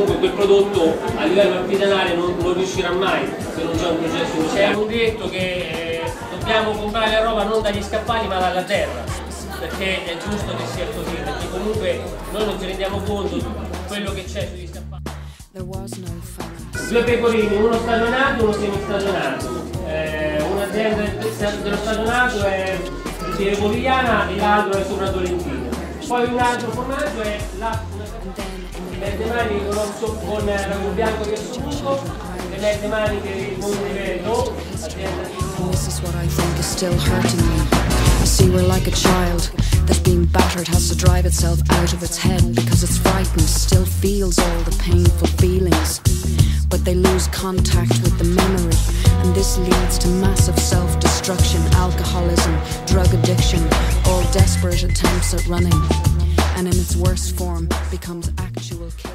comunque quel prodotto a livello artigianale non riuscirà mai se non c'è un processo. C'è un detto che dobbiamo comprare la roba non dagli scaffali ma dalla terra, perché è giusto che sia così, perché comunque noi non ci rendiamo conto di quello che c'è sugli scaffali. Due pecorini, uno stagionato e uno semistagionato. Un'azienda dello stagionato è di Regovigliana e l'altro è sopra Tolentino. Poi un altro formaggio è la mezze maniche con ragù bianco di assoluto, le mezze maniche di Monteverno, azienda di... This is what I think is still hurting me. I see we're like a child that's being battered, has to drive itself out of its head because it's frightened, still feels all the painful feelings. But they lose contact with the memory, and this leads to massive self-destruction, alcoholism, drug addiction, all desperate attempts at running, and in its worst form becomes actual chaos.